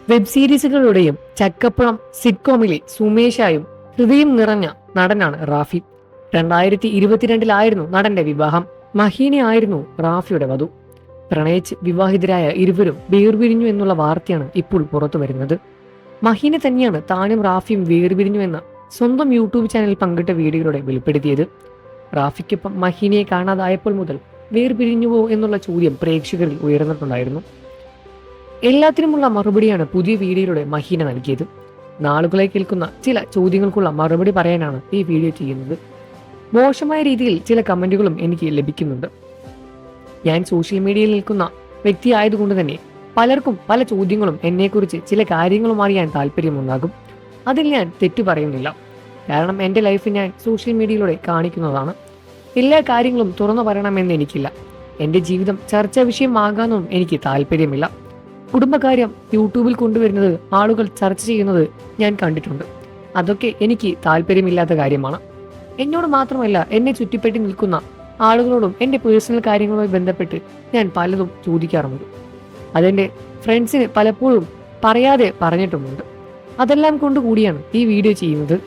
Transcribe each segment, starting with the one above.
Web സീരീസുകളുടെയും ചക്കപ്പുഴം സിറ്റ്കോമിലെ സുമേഷായും ഹൃദയം നിറഞ്ഞ നടനാണ് റാഫി. 2022 നടന്റെ വിവാഹം. മഹീനയായിരുന്നു റാഫിയുടെ വധു. പ്രണയിച്ച് വിവാഹിതരായ ഇരുവരും വേർപിരിഞ്ഞു എന്നുള്ള വാർത്തയാണ് ഇപ്പോൾ പുറത്തു വരുന്നത്. മഹീന തന്നെയാണ് താനും റാഫിയും വേർപിരിഞ്ഞു എന്ന സ്വന്തം യൂട്യൂബ് ചാനലിൽ പങ്കിട്ട വീഡിയോയിലൂടെ വെളിപ്പെടുത്തിയത്. റാഫിക്കൊപ്പം മഹീനയെ കാണാതായപ്പോൾ മുതൽ വേർപിരിഞ്ഞുവോ എന്നുള്ള ചോദ്യം പ്രേക്ഷകരിൽ ഉയർന്നിട്ടുണ്ടായിരുന്നു. എല്ലാത്തിനുമുള്ള മറുപടിയാണ് പുതിയ വീഡിയോയിലൂടെ മഹീന നൽകിയത്. നാളുകളെ കേൾക്കുന്ന ചില ചോദ്യങ്ങൾക്കുള്ള മറുപടി പറയാനാണ് ഈ വീഡിയോ ചെയ്യുന്നത്. മോശമായ രീതിയിൽ ചില കമന്റുകളും എനിക്ക് ലഭിക്കുന്നുണ്ട്. ഞാൻ സോഷ്യൽ മീഡിയയിൽ നിൽക്കുന്ന വ്യക്തിയായതുകൊണ്ട് തന്നെ പലർക്കും പല ചോദ്യങ്ങളും എന്നെക്കുറിച്ച് ചില കാര്യങ്ങളും അറിയാൻ താല്പര്യമുണ്ടാകും. അതിൽ ഞാൻ തെറ്റു പറയുന്നില്ല. കാരണം എൻ്റെ ലൈഫ് ഞാൻ സോഷ്യൽ മീഡിയയിലൂടെ കാണിക്കുന്നതാണ്. എല്ലാ കാര്യങ്ങളും തുറന്നു പറയണമെന്ന് എനിക്കില്ല. എൻ്റെ ജീവിതം ചർച്ചാ വിഷയമാകാനും എനിക്ക് താല്പര്യമില്ല. കുടുംബകാര്യം യൂട്യൂബിൽ കൊണ്ടുവരുന്നത്, ആളുകൾ ചർച്ച ചെയ്യുന്നത് ഞാൻ കണ്ടിട്ടുണ്ട്. അതൊക്കെ എനിക്ക് താല്പര്യമില്ലാത്ത കാര്യമാണ്. എന്നോട് മാത്രമല്ല, എന്നെ ചുറ്റിപ്പറ്റി നിൽക്കുന്ന ആളുകളോടും എൻ്റെ പേഴ്സണൽ കാര്യങ്ങളുമായി ബന്ധപ്പെട്ട് ഞാൻ പലതും ചോദിക്കാറുണ്ട്. അതെൻ്റെ ഫ്രണ്ട്സിന് പലപ്പോഴും പറയാതെ പറഞ്ഞിട്ടുമുണ്ട്. അതെല്ലാം കൊണ്ടുകൂടിയാണ് ഈ വീഡിയോ ചെയ്യുന്നത്.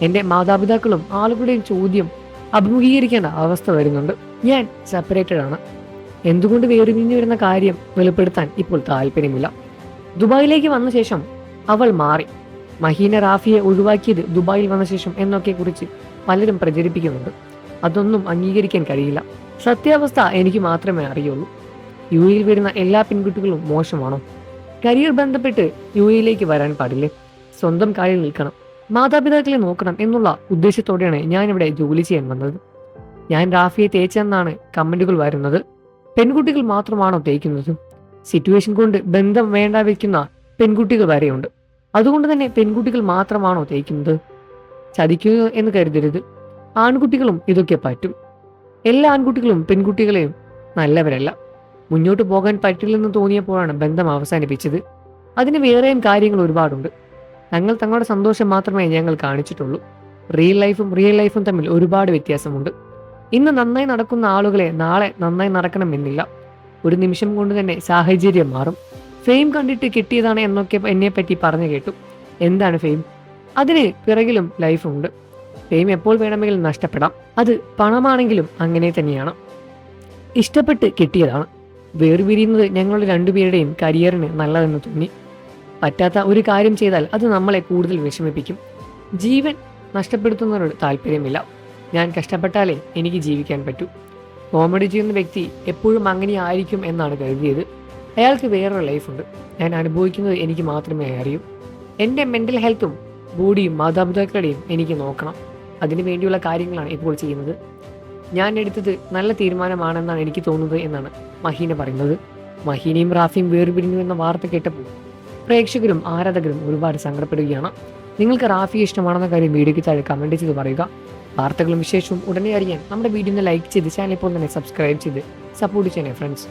എൻ്റെ മാതാപിതാക്കളും ആളുകളുടെയും ചോദ്യം അഭിമുഖീകരിക്കേണ്ട അവസ്ഥ വരുന്നുണ്ട്. ഞാൻ സെപ്പറേറ്റഡ് ആണ്. എന്തുകൊണ്ട് വേർപിരിഞ്ഞു വരുന്ന കാര്യം വെളിപ്പെടുത്താൻ ഇപ്പോൾ താല്പര്യമില്ല. ദുബായിലേക്ക് വന്ന ശേഷം അവൾ മാറി. മഹീന റാഫിയെ ഒഴിവാക്കിയത് ദുബായിൽ വന്ന ശേഷം എന്നൊക്കെ കുറിച്ച് പലരും പ്രചരിപ്പിക്കുന്നുണ്ട്. അതൊന്നും അംഗീകരിക്കാൻ കഴിയില്ല. സത്യാവസ്ഥ എനിക്ക് മാത്രമേ അറിയുള്ളൂ. യുഎയിൽ വരുന്ന എല്ലാ പെൺകുട്ടികളും മോശമാണോ? കരിയർ ബന്ധപ്പെട്ട് യുഎയിലേക്ക് വരാൻ പാടില്ലേ? സ്വന്തം കാലിൽ നിൽക്കണം, മാതാപിതാക്കളെ നോക്കണം എന്നുള്ള ഉദ്ദേശത്തോടെയാണ് ഞാനിവിടെ ജോലി ചെയ്യാൻ വന്നത്. ഞാൻ റാഫിയെ തേച്ചെന്നാണ് കമന്റുകൾ വരുന്നത്. പെൺകുട്ടികൾ മാത്രമാണോ തേക്കുന്നത്? സിറ്റുവേഷൻ കൊണ്ട് ബന്ധം വേണ്ട വയ്ക്കുന്ന പെൺകുട്ടികൾ വരെയുണ്ട്. അതുകൊണ്ട് തന്നെ പെൺകുട്ടികൾ മാത്രമാണോ തേക്കുന്നത്? ചതിക്കുക എന്ന് കരുതരുത്. ആൺകുട്ടികളും ഇതൊക്കെ പറ്റും. എല്ലാ ആൺകുട്ടികളും പെൺകുട്ടികളെയും നല്ലവരല്ല. മുന്നോട്ട് പോകാൻ പറ്റില്ലെന്ന് തോന്നിയപ്പോഴാണ് ബന്ധം അവസാനിപ്പിച്ചത്. അതിന് വേറെയും കാര്യങ്ങൾ ഒരുപാടുണ്ട്. തങ്ങളുടെ സന്തോഷം മാത്രമേ ഞങ്ങൾ കാണിച്ചിട്ടുള്ളൂ. റിയൽ ലൈഫും തമ്മിൽ ഒരുപാട് വ്യത്യാസമുണ്ട്. ഇന്ന് നന്നായി നടക്കുന്ന ആളുകളെ നാളെ നന്നായി നടക്കണമെന്നില്ല. ഒരു നിമിഷം കൊണ്ട് തന്നെ സാഹചര്യം മാറും. ഫെയിം കണ്ടിട്ട് കിട്ടിയതാണ് എന്നൊക്കെ എന്നെ പറ്റി പറഞ്ഞു കേട്ടു. എന്താണ് ഫെയിം? അതിന് പിറകിലും ലൈഫുണ്ട്. ഫെയിം എപ്പോൾ വേണമെങ്കിലും നഷ്ടപ്പെടാം. അത് പണമാണെങ്കിലും അങ്ങനെ തന്നെയാണ്. ഇഷ്ടപ്പെട്ട് കിട്ടിയതാണ്. വേർപിരിയുന്നത് ഞങ്ങളുടെ രണ്ടുപേരുടെയും കരിയറിന് നല്ലതെന്ന് തോന്നി. പറ്റാത്ത ഒരു കാര്യം ചെയ്താൽ അത് നമ്മളെ കൂടുതൽ വിഷമിപ്പിക്കും. ജീവൻ നഷ്ടപ്പെടുത്തുന്നവരോട് താല്പര്യമില്ല. ഞാൻ കഷ്ടപ്പെട്ടാലേ എനിക്ക് ജീവിക്കാൻ പറ്റൂ. കോമഡി ചെയ്യുന്ന വ്യക്തി എപ്പോഴും അങ്ങനെ ആയിരിക്കും എന്നാണ് കരുതിയത്. അയാൾക്ക് വേറൊരു ലൈഫുണ്ട്. ഞാൻ അനുഭവിക്കുന്നത് എനിക്ക് മാത്രമേ അറിയൂ. എൻ്റെ മെൻ്റൽ ഹെൽത്തും ബോഡിയും മാതാപിതാക്കളുടെയും എനിക്ക് നോക്കണം. അതിനു വേണ്ടിയുള്ള കാര്യങ്ങളാണ് ഇപ്പോൾ ചെയ്യുന്നത്. ഞാൻ എടുത്തത് നല്ല തീരുമാനമാണെന്നാണ് എനിക്ക് തോന്നുന്നത് എന്നാണ് മഹീന പറയുന്നത്. മഹീനയും റാഫിയും വേർപിരിഞ്ഞു എന്ന വാർത്ത കേട്ടപ്പോൾ പ്രേക്ഷകരും ആരാധകരും ഒരുപാട് സങ്കടപ്പെടുകയാണ്. നിങ്ങൾക്ക് റാഫിയെ ഇഷ്ടമാണെന്ന കാര്യം വീഡിയോയ്ക്ക് താഴെ കമൻറ്റ് ചെയ്ത് പറയുക. വാർത്തകളും വിശേഷവും ഉടനെ അറിയാൻ നമ്മുടെ വീഡിയോ ലൈക്ക് ചെയ്ത് ചാനൽ ഇപ്പോൾ തന്നെ സബ്സ്ക്രൈബ് ചെയ്ത് സപ്പോർട്ട് ചെയ്യണേ ഫ്രണ്ട്സ്.